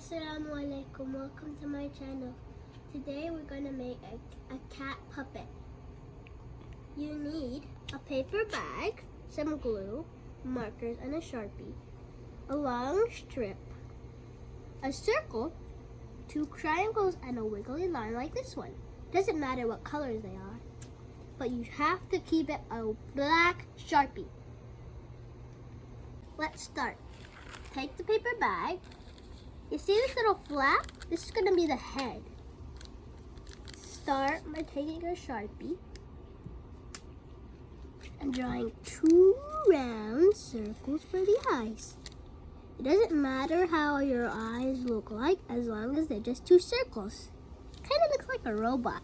Assalamualaikum, welcome to my channel. Today we're going to make a cat puppet. You need a paper bag, some glue, markers, and a Sharpie. A long strip, a circle, 2 triangles, and a wiggly line like this one. Doesn't matter what colors they are, but you have to keep it a black Sharpie. Let's start. Take the paper bag. You see this little flap? This is going to be the head. Start by taking a Sharpie and drawing 2 round circles for the eyes. It doesn't matter how your eyes look like as long as they're just 2 circles. Kind of looks like a robot.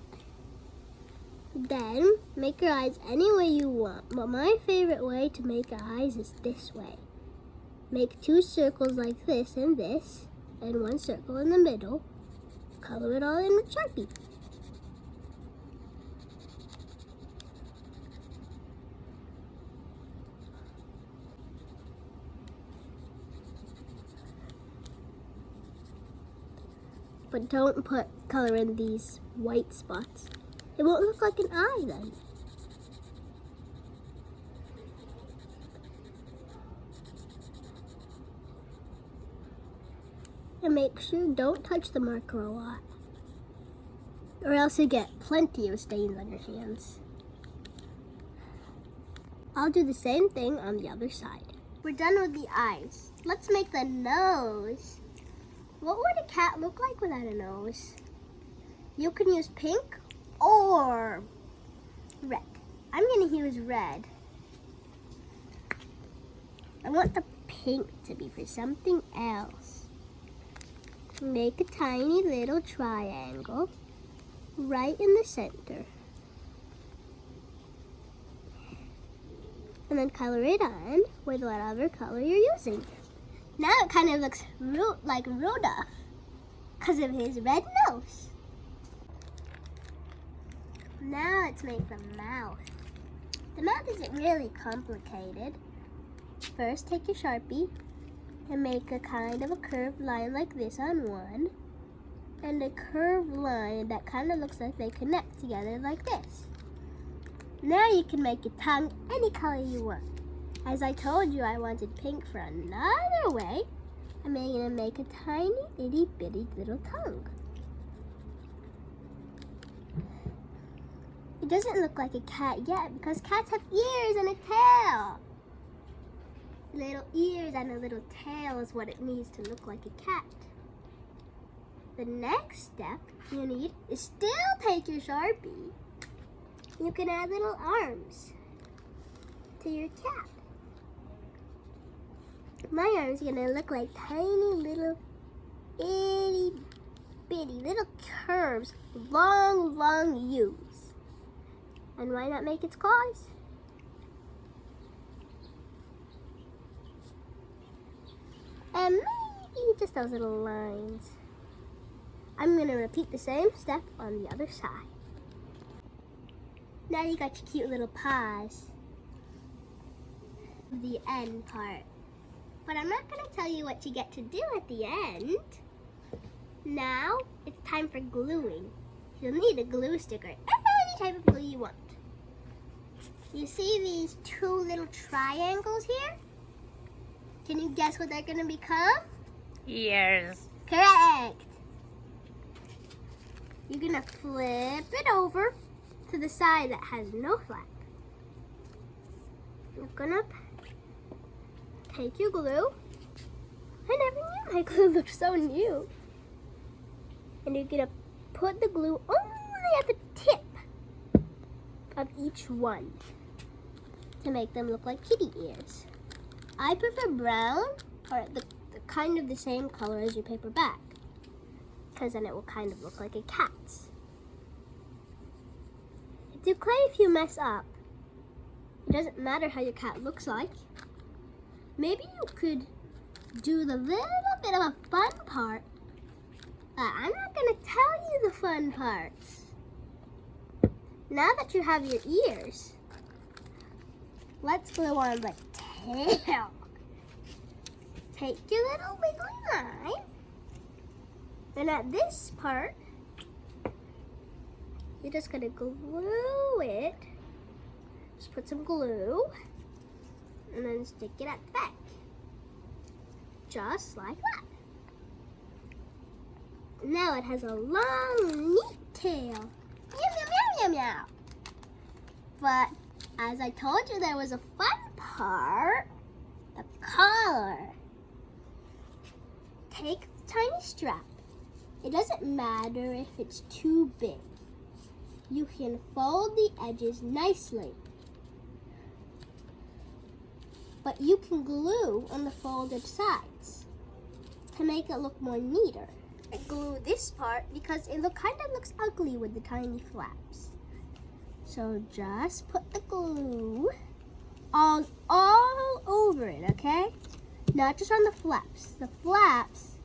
Then make your eyes any way you want, but my favorite way to make eyes is this way. Make 2 circles like this, and 1 circle in the middle. Color it all in with Sharpie. But don't put color in these white spots. It won't look like an eye then. And make sure don't touch the marker a lot, or else you get plenty of stains on your hands. I'll do the same thing on the other side. We're done with the eyes. Let's make the nose. What would a cat look like without a nose? You can use pink or red. I'm going to use red. I want the pink to be for something else. Make a tiny little triangle right in the center. And then color it on with whatever color you're using. Now it kind of looks like Rudolph because of his red nose. Now let's make the mouth. The mouth isn't really complicated. First, take your Sharpie and make a kind of a curved line like this on one, and a curved line that kind of looks like they connect together like this. Now you can make your tongue any color you want. As I told you I wanted pink for another way, I'm going to make a tiny itty bitty little tongue. It doesn't look like a cat yet because cats have ears and a tail. Little ears and a little tail is what it needs to look like a cat. The next step you need is still take your Sharpie. You can add little arms to your cat. My arms are gonna look like tiny little itty bitty little curves, long U's. And why not make its claws? And maybe just those little lines. I'm going to repeat the same step on the other side. Now you got your cute little paws. The end part. But I'm not going to tell you what you get to do at the end. Now it's time for gluing. You'll need a glue sticker. Any type of glue you want. You see these 2 little triangles here? Can you guess what they're going to become? Ears. Correct. You're going to flip it over to the side that has no flap. You're going to take your glue. I never knew my glue looked so new. And you're going to put the glue only at the tip of each one to make them look like kitty ears. I prefer brown, or the kind of the same color as your paper bag, because then it will kind of look like a cat's. It's okay if you mess up. It doesn't matter how your cat looks like. Maybe you could do the little bit of a fun part, but I'm not going to tell you the fun parts. Now that you have your ears, let's glue on the tail. Take your little wiggly line And at this part, you're just gonna glue it. Just put some glue and then stick it at the back. Just like that. Now it has a long, neat tail. Meow, meow, meow, meow, meow. But as I told you, there was a fun part, the collar. Take the tiny strap. It doesn't matter if it's too big. You can fold the edges nicely. But you can glue on the folded sides to make it look more neater. I glue this part because it kind of looks ugly with the tiny flaps. So just put the glue all over it, okay? Not just on the flaps. The flaps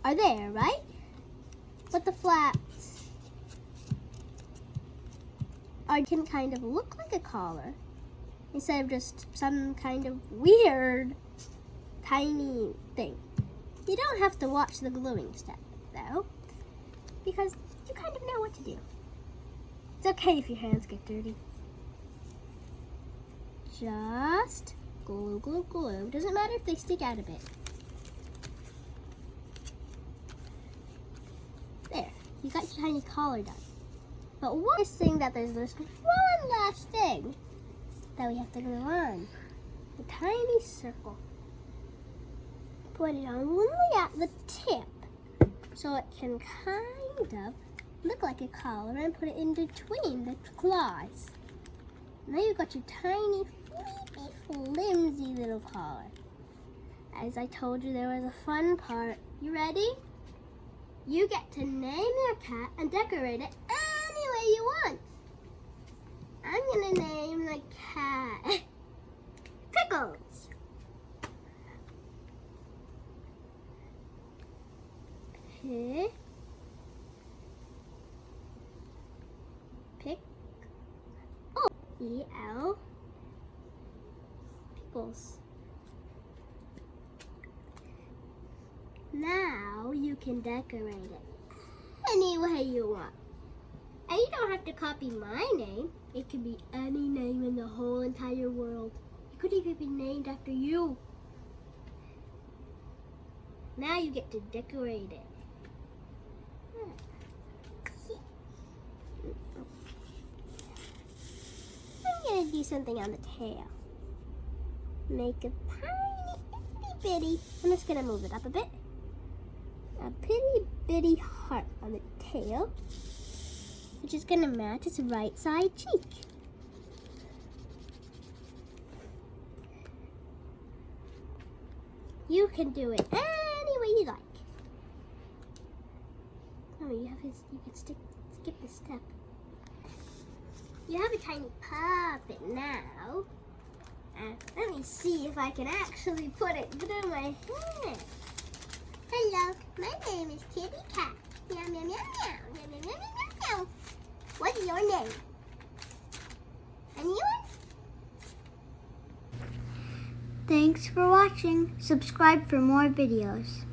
are there, right? But the flaps can kind of look like a collar instead of just some kind of weird tiny thing. You don't have to watch the gluing step though, because you kind of know what to do. It's okay if your hands get dirty. Just glue, glue, glue. Doesn't matter if they stick out a bit. There, you got your tiny collar done. But one thing that there's this one last thing that we have to glue on. The tiny circle. Put it on only at the tip so it can kind of look like a collar and put it in between the claws. Now you've got your tiny, flimsy little collar. As I told you, there was a fun part. You ready? You get to name your cat and decorate it any way you want. I'm gonna name the cat Pickles. E-L Pickles. Now you can decorate it any way you want. And you don't have to copy my name. It can be any name in the whole entire world. It could even be named after you. Now you get to decorate it. I'm gonna do something on the tail. Make a tiny itty bitty. I'm just gonna move it up a bit. A itty bitty heart on the tail, which is gonna match its right side cheek. You can do it any way you like. Oh, you can skip this step. You have a tiny puppet now. Let me see if I can actually put it through my hand. Hello, my name is Kitty Cat. Meow, meow, meow, meow, meow, meow, meow, meow, meow. What's your name? Anyone? Thanks for watching. Subscribe for more videos.